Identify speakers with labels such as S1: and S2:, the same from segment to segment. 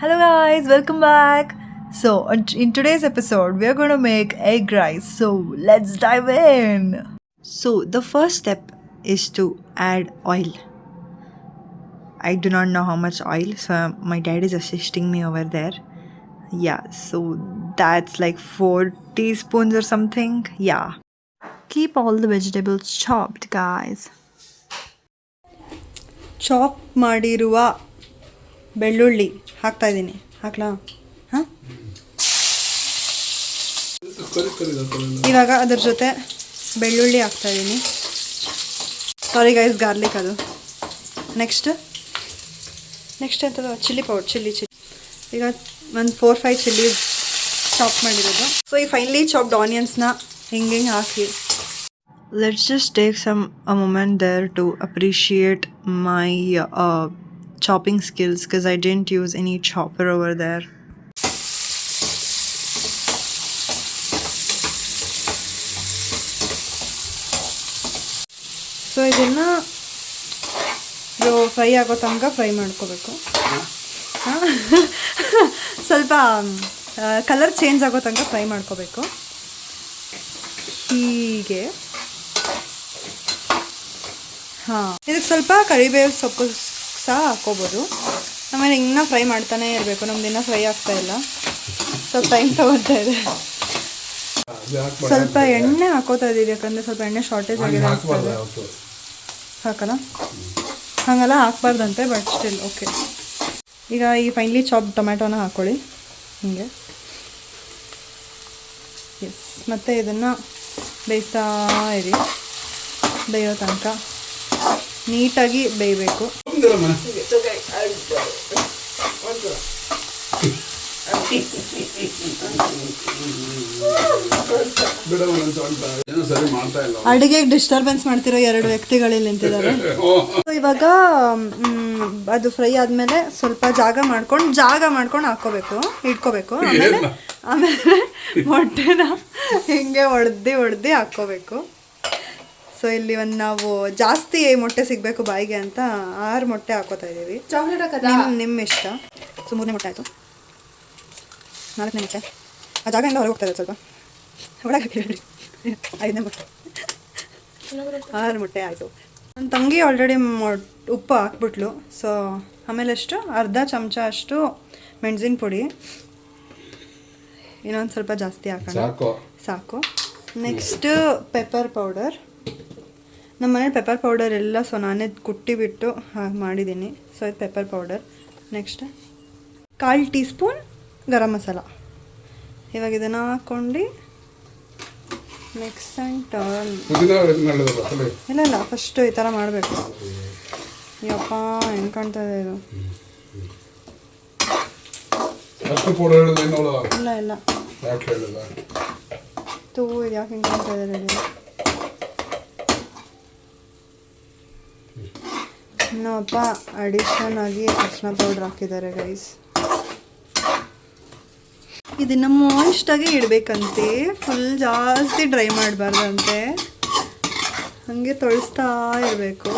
S1: Hello guys, welcome back. So, in today's episode, we are going to make egg rice. So, let's dive in. So, the first step is to add oil. I do not know how much oil, so my dad is assisting me over there. Yeah, so that's like 4 teaspoons or something. Yeah. Keep all the vegetables chopped, guys. Chop ಮಾಡಿರುವ ಬೆಳ್ಳುಳ್ಳಿ ಹಾಕ್ತಾ ಇದ್ದೀನಿ. ಹಾಕ್ಲಾ? ಹಾಂ, ಇವಾಗ ಅದ್ರ ಜೊತೆ ಬೆಳ್ಳುಳ್ಳಿ ಹಾಕ್ತಾ ಇದ್ದೀನಿ. ಸಾರಿ ಗೈಸ್, ಗಾರ್ಲಿಕ್ ಅದು. ನೆಕ್ಸ್ಟ್ ಎಂಥದ್ದು? ಚಿಲ್ಲಿ ಪೌಡರ್, ಚಿಲ್ಲಿ ಈಗ ಒಂದು 4-5 ಚಿಲ್ಲಿ ಚಾಪ್ ಮಾಡಿರೋದು. ಸೊ ಈ ಫೈನಲಿ ಚಾಪ್ಡ್ ಆನಿಯನ್ಸ್ನ ಹಿಂಗೆ ಹಾಕಿ. Let's just take a moment there to appreciate my chopping skills because I didn't use any chopper over there. So ಇದನ್ನು fry ಆಗೋ ತನಕ ಫ್ರೈ ಮಾಡ್ಕೋಬೇಕು. ಸ್ವಲ್ಪ ಕಲರ್ ಚೇಂಜ್ ಆಗೋ ತನಕ ಫ್ರೈ ಮಾಡ್ಕೋಬೇಕು. ಹೀಗೆ ಇದಕ್ಕೆ ಸ್ವಲ್ಪ ಕರಿಬೇವು ಸೊಪ್ಪು ಸಹ ಹಾಕ್ಕೋಬೋದು. ಆಮೇಲೆ ಇನ್ನೂ ಫ್ರೈ ಮಾಡ್ತಾನೆ ಇರಬೇಕು. ನಮ್ದು ಇನ್ನೂ ಫ್ರೈ ಆಗ್ತಾ ಇಲ್ಲ, ಸ್ವಲ್ಪ ಟೈಮ್ ತಗೊಳ್ತಾ ಇದೆ. ಸ್ವಲ್ಪ ಎಣ್ಣೆ ಹಾಕೋತಾ ಇದ್ದೀವಿ, ಯಾಕಂದರೆ ಸ್ವಲ್ಪ ಎಣ್ಣೆ ಶಾರ್ಟೇಜ್ ಆಗಿದೆ ಅನಿಸ್ತದೆ. ಹಾಕಲ್ಲ? ಹಾಗೆಲ್ಲ ಹಾಕ್ಬಾರ್ದಂತೆ, ಬಟ್ ಸ್ಟಿಲ್ ಓಕೆ. ಈಗ ಈ ಫೈನಲಿ ಚಾಪ್ ಟೊಮ್ಯಾಟೋನ ಹಾಕ್ಕೊಳ್ಳಿ ಹೀಗೆ. ಎಸ್, ಮತ್ತು ಇದನ್ನು ಬೇಯಿಸ್ತಾ ಇರಿ. ಬೇಯೋ ತನಕ ನೀಟಾಗಿ ಬೇಯಬೇಕು. ಅಡುಗೆಗೆ ಡಿಸ್ಟರ್ಬೆನ್ಸ್ ಮಾಡ್ತಿರೋ 2 ವ್ಯಕ್ತಿಗಳಲ್ಲಿ ನಿಂತಿದ್ದಾರೆ. ಇವಾಗ ಅದು ಫ್ರೈ ಆದಮೇಲೆ ಸ್ವಲ್ಪ ಜಾಗ ಮಾಡ್ಕೊಂಡು ಹಾಕ್ಕೋಬೇಕು, ಇಟ್ಕೋಬೇಕು. ಆಮೇಲೆ ಮೊಟ್ಟೆನ ಹಿಂಗೆ ಹೊಡೆದು ಹಾಕ್ಕೋಬೇಕು. ಸೊ ಇಲ್ಲಿ ಒಂದು ನಾವು ಜಾಸ್ತಿ ಮೊಟ್ಟೆ ಸಿಗಬೇಕು ಬಾಯಿಗೆ ಅಂತ 6 ಮೊಟ್ಟೆ ಹಾಕೋತಾ ಇದ್ದೀವಿ. ನಿಮ್ಮ ಇಷ್ಟ. ಸೊ 3ನೇ ಮೊಟ್ಟೆ ಆಯಿತು, 4ನೇ ಮೊಟ್ಟೆ. ಆ ಜಾಗದಿಂದ ಹೊರಗೆ ಹೋಗ್ತಾ ಇದೆ ಸ್ವಲ್ಪ, ಒಳಗೆ ಹಾಕಿ. 5ನೇ ಮೊಟ್ಟೆ, 6 ಮೊಟ್ಟೆ ಆಯಿತು. ನನ್ನ ತಂಗಿ ಆಲ್ರೆಡಿ ಉಪ್ಪು ಹಾಕ್ಬಿಟ್ಲು. ಸೊ ಆಮೇಲೆ ಅಷ್ಟು ಅರ್ಧ ಚಮಚ ಅಷ್ಟು ಮೆಣಸಿನ ಪುಡಿ, ಇನ್ನೊಂದು ಸ್ವಲ್ಪ ಜಾಸ್ತಿ ಹಾಕೋಣ, ಸಾಕು. Next pepper powder. ನಮ್ಮ ಮನೇಲಿ ಪೆಪ್ಪರ್ ಪೌಡರ್ ಎಲ್ಲ, ಸೊ ನಾನೇ ಕುಟ್ಟಿಬಿಟ್ಟು ಮಾಡಿದ್ದೀನಿ. ಸೊ ಇದು pepper powder. Next 1/4 teaspoon garam masala. ಇವಾಗ ಇದನ್ನು ಹಾಕ್ಕೊಂಡು ಮಿಕ್ಸ್ ಆ್ಯಂಡ್ ಟರ್ನ್. ಇಲ್ಲ ಫಸ್ಟು ಈ ಥರ ಮಾಡಬೇಕು. ಯಪ್ಪ, ಹೆಂಗೆ ಕಾಣ್ತಾ ಇದೆ ಇದು? ಇಲ್ಲ ತೂ, ಇದು ಯಾಕೆ ಹಿಂಗೆ ಕಾಣ್ತಾ ಇದೆ ರೆಡಿ? ಇನ್ನೊಬ್ಬ ಅಡಿಷನ್ ಆಗಿ ಅರಿಶಿನ ಪೌಡ್ರ್ ಹಾಕಿದ್ದಾರೆ ಗೈಸ್. ಇದನ್ನು ಮಾಯಿಸ್ಟಾಗಿ ಇಡಬೇಕಂತೆ, ಫುಲ್ ಜಾಸ್ತಿ ಡ್ರೈ ಮಾಡಬಾರ್ದಂತೆ. ಹಾಗೆ ತೊಳಿಸ್ತಾ ಇರಬೇಕು.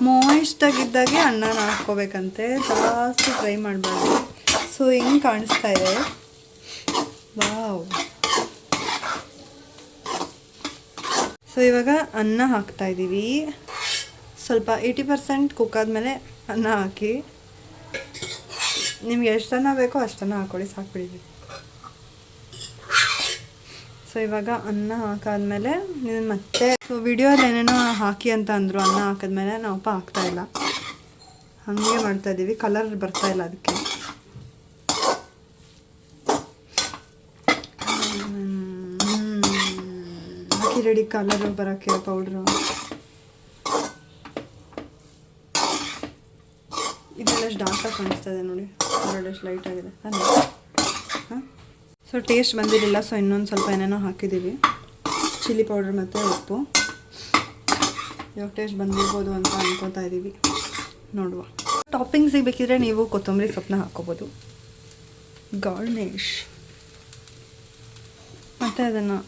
S1: ಮಾಯಿಸ್ಟಾಗಿದ್ದಾಗೆ ಅನ್ನನ ಹಾಕ್ಕೋಬೇಕಂತೆ, ಜಾಸ್ತಿ ಡ್ರೈ ಮಾಡಬಾರ್ದು. ಸೊ ಹೆಂಗೆ ಕಾಣಿಸ್ತಾ ಇದೆ? ವಾವ್. ಸೊ ಇವಾಗ ಅನ್ನ ಹಾಕ್ತಾಯಿದ್ದೀವಿ. ಸ್ವಲ್ಪ 80% ಕುಕ್ ಆದಮೇಲೆ ಅನ್ನ ಹಾಕಿ. ನಿಮ್ಗೆ ಎಷ್ಟು ಅನ್ನ ಬೇಕೋ ಅಷ್ಟನ್ನು ಹಾಕ್ಕೊಳ್ಳಿ, ಸಾಕ್ಬಿಡಿ. ಸೊ ಇವಾಗ ಅನ್ನ ಹಾಕಾದ್ಮೇಲೆ ಮತ್ತೆ ವಿಡಿಯೋದಲ್ಲಿ ಏನೇನೋ ಹಾಕಿ ಅಂತ ಅಂದರು. ಅನ್ನ ಹಾಕಿದ್ಮೇಲೆ ನಾವು ಉಪ್ಪು ಹಾಕ್ತಾಯಿಲ್ಲ, ಹಾಗೆ ಮಾಡ್ತಾಯಿದ್ದೀವಿ. ಕಲರ್ ಬರ್ತಾಯಿಲ್ಲ ಅದಕ್ಕೆ. ಹಾಕಿ ರೆಡಿ, ಕಲರ್ ಬರೋಕ್ಕೆ ಪೌಡ್ರು. ಇದೆಲ್ಲಷ್ಟು ಡಾರ್ಕಾಗಿ ಕಾಣಿಸ್ತದೆ ನೋಡಿ, ಅದರಷ್ಟು ಲೈಟ್ ಆಗಿದೆ. ಹಾಂ, ಸೊ ಟೇಸ್ಟ್ ಬಂದಿರಲಿಲ್ಲ, ಸೊ ಇನ್ನೊಂದು ಸ್ವಲ್ಪ ಏನೇನೋ ಹಾಕಿದ್ದೀವಿ, ಚಿಲ್ಲಿ ಪೌಡರ್ ಮತ್ತು ಉಪ್ಪು. ಇವಾಗ ಟೇಸ್ಟ್ ಬಂದಿರ್ಬೋದು ಅಂತ ಅನ್ಕೋತಾ ಇದ್ದೀವಿ, ನೋಡುವ. ಟಾಪಿಂಗ್ ಸಿಗಬೇಕಿದ್ರೆ ನೀವು ಕೊತ್ತಂಬರಿ ಸೊಪ್ಪನ್ನ ಹಾಕ್ಕೋಬೋದು, ಗಾರ್ನಿಷ್. ಮತ್ತು ಅದನ್ನು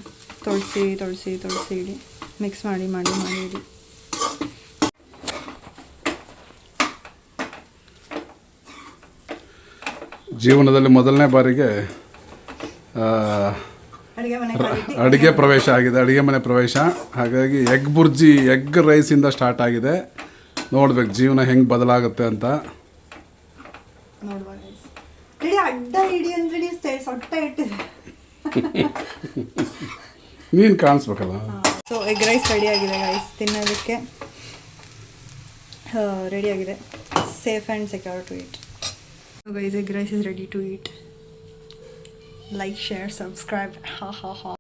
S1: ತೊಳಸಿ ಇಡಿ, ಮಿಕ್ಸ್ ಮಾಡಿ ಇಡಿ.
S2: ಜೀವನದಲ್ಲಿ ಮೊದಲನೇ ಬಾರಿಗೆ ಅಡುಗೆ ಪ್ರವೇಶ ಆಗಿದೆ, ಅಡುಗೆ ಮನೆ ಪ್ರವೇಶ. ಹಾಗಾಗಿ ಎಗ್ ಬುರ್ಜಿ, ಎಗ್ ರೈಸಿಂದ ಸ್ಟಾರ್ಟ್ ಆಗಿದೆ. ನೋಡ್ಬೇಕು ಜೀವನ ಹೆಂಗೆ ಬದಲಾಗುತ್ತೆ ಅಂತ. ನೀನು ಕಾಣಿಸ್ಬೇಕಲ್ಲ.
S1: ಸೊ ಎಗ್ ರೈಸ್ ರೆಡಿ ಆಗಿದೆ ಗೈಸ್, ತಿನ್ನೋದಕ್ಕೆ ರೆಡಿ ಆಗಿದೆ. Safe and secure to eat. Guys egg rice is ready to eat. Like, share, subscribe.